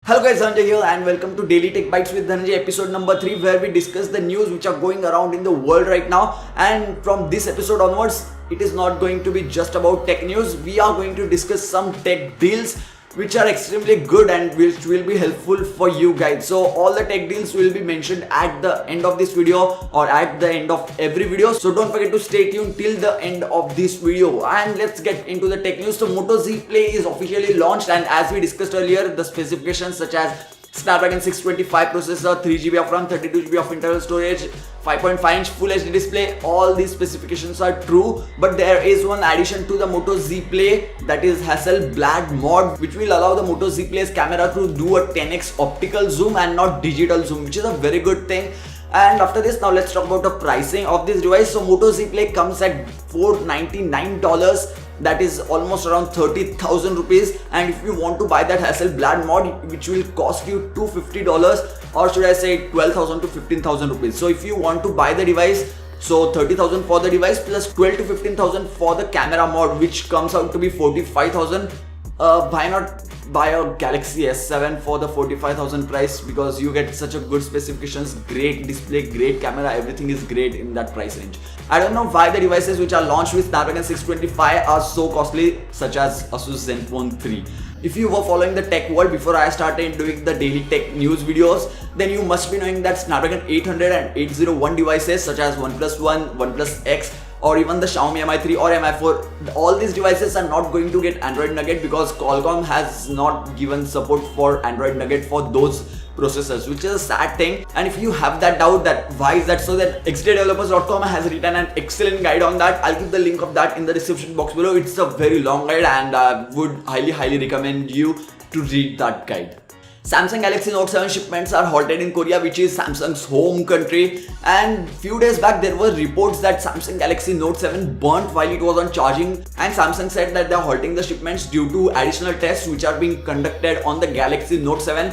Hello guys, Dhananjay here and welcome to Daily Tech Bites with Dhananjay episode number 3, where we discuss the news which are going around in the world right now. And from this episode onwards, it is not going to be just about tech news. We are going to discuss some tech deals which are extremely good and which will be helpful for you guys. So all the tech deals will be mentioned at the end of this video or at the end of every video. So don't forget to stay tuned till the end of this video. And let's get into the tech news. So Moto Z Play is officially launched, and as we discussed earlier, the specifications such as Snapdragon 625 processor, 3GB of RAM, 32GB of internal storage, 5.5-inch Full HD display, all these specifications are true. But there is one addition to the Moto Z Play, that is Hasselblad mod, which will allow the Moto Z Play's camera to do a 10x optical zoom and not digital zoom, which is a very good thing. And after this, now let's talk about the pricing of this device. So Moto Z Play comes at $499. That is almost around 30,000 rupees. And if you want to buy that Hasselblad mod, which will cost you $250, or should I say 12,000 to 15,000 rupees. So if you want to buy the device, so 30,000 for the device plus 12 to 15,000 for the camera mod, which comes out to be 45,000. Why not buy a Galaxy S7 for the 45,000 price, because you get such a good specifications, great display, great camera, everything is great in that price range. I don't know why the devices which are launched with Snapdragon 625 are so costly, such as Asus ZenFone 3. If you were following the tech world before I started doing the daily tech news videos, then you must be knowing that Snapdragon 800 and 801 devices such as OnePlus One, OnePlus X, or even the Xiaomi Mi3 or Mi4, all these devices are not going to get Android Nugget because Qualcomm has not given support for Android Nugget for those processors, which is a sad thing. And if you have that doubt that why is that so, then xdaydevelopers.com has written an excellent guide on that. I'll give the link of that in the description box below. It's a very long guide and I would highly recommend you to read that guide. Samsung Galaxy Note 7 shipments are halted in Korea, which is Samsung's home country. And few days back there were reports that Samsung Galaxy Note 7 burnt while it was on charging, and Samsung said that they are halting the shipments due to additional tests which are being conducted on the Galaxy Note 7,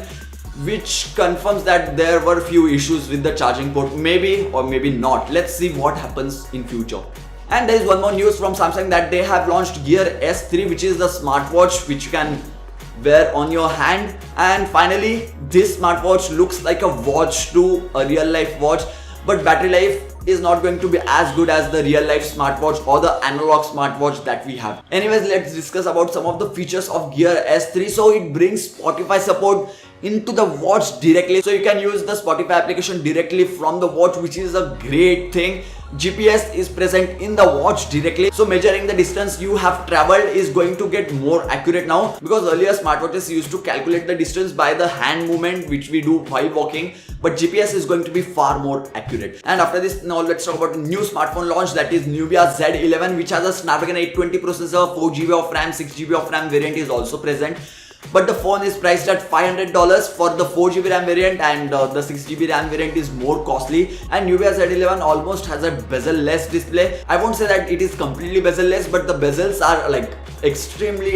which confirms that there were few issues with the charging port, maybe or maybe not. Let's see what happens in future. And there is one more news from Samsung that they have launched Gear S3, which is the smartwatch which you can wear on your hand. And finally, this smartwatch looks like a watch to a real life watch, but battery life is not going to be as good as the real life smartwatch or the analog smartwatch that we have. Anyways, let's discuss about some of the features of Gear S3. So it brings Spotify support into the watch directly, so you can use the Spotify application directly from the watch, which is a great thing. GPS is present in the watch directly, so measuring the distance you have traveled is going to get more accurate now, because earlier smartwatches used to calculate the distance by the hand movement which we do while walking, but GPS is going to be far more accurate. And after this, now let's talk about the new smartphone launch, that is Nubia Z11, which has a Snapdragon 820 processor, 4GB of RAM, 6GB of RAM variant is also present. But the phone is priced at $500 for the 4GB RAM variant, and the 6GB RAM variant is more costly. And Nubia Z11 almost has a bezel-less display. I won't say that it is completely bezel-less, but the bezels are like extremely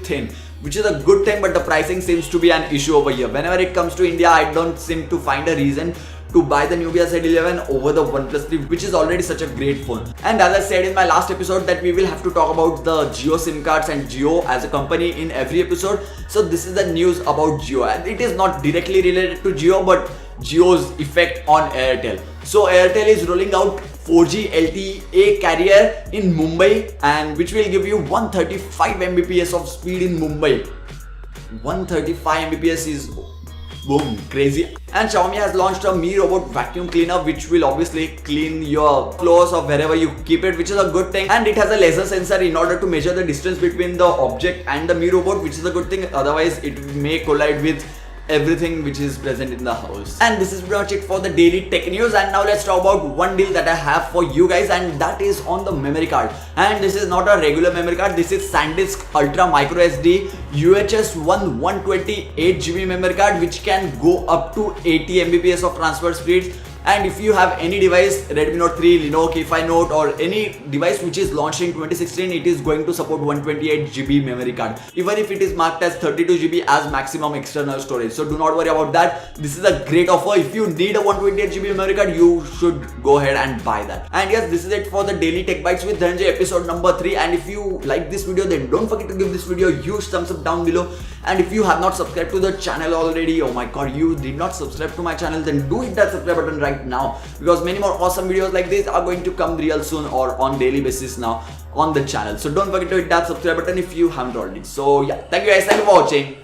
thin, which is a good thing, but the pricing seems to be an issue over here. Whenever it comes to India, I don't seem to find a reason to buy the Nubia Z11 over the OnePlus 3, which is already such a great phone. And as I said in my last episode that we will have to talk about the Jio SIM cards and Jio as a company in every episode. So this is the news about Jio, and it is not directly related to Jio, but Jio's effect on Airtel. So Airtel is rolling out 4G LTE carrier in Mumbai, and which will give you 135 Mbps of speed in Mumbai. 135 Mbps is boom, crazy. And Xiaomi has launched a Mi Robot vacuum cleaner, which will obviously clean your floors or wherever you keep it, which is a good thing. And it has a laser sensor in order to measure the distance between the object and the Mi Robot, which is a good thing. Otherwise, it may collide with everything which is present in the house. And this is pretty much it for the daily tech news. And now let's talk about one deal that I have for you guys, and that is on the memory card. And this is not a regular memory card, this is SanDisk Ultra Micro SD UHS 128GB memory card, which can go up to 80 Mbps of transfer speeds. And if you have any device, Redmi Note 3, Lenovo K5 Note, or any device which is launched in 2016, it is going to support 128GB memory card, even if it is marked as 32GB as maximum external storage. So do not worry about that. This is a great offer. If you need a 128GB memory card, you should go ahead and buy that. And yes, this is it for the Daily Tech Bites with Dhananjay episode number 3. And if you like this video, then don't forget to give this video a huge thumbs up down below. And if you have not subscribed to the channel already, oh my god, you did not subscribe to my channel, then do hit that subscribe button right now, because many more awesome videos like this are going to come real soon or on daily basis now on the channel. So don't forget to hit that subscribe button if you haven't already. So yeah, thank you guys, thank you for watching.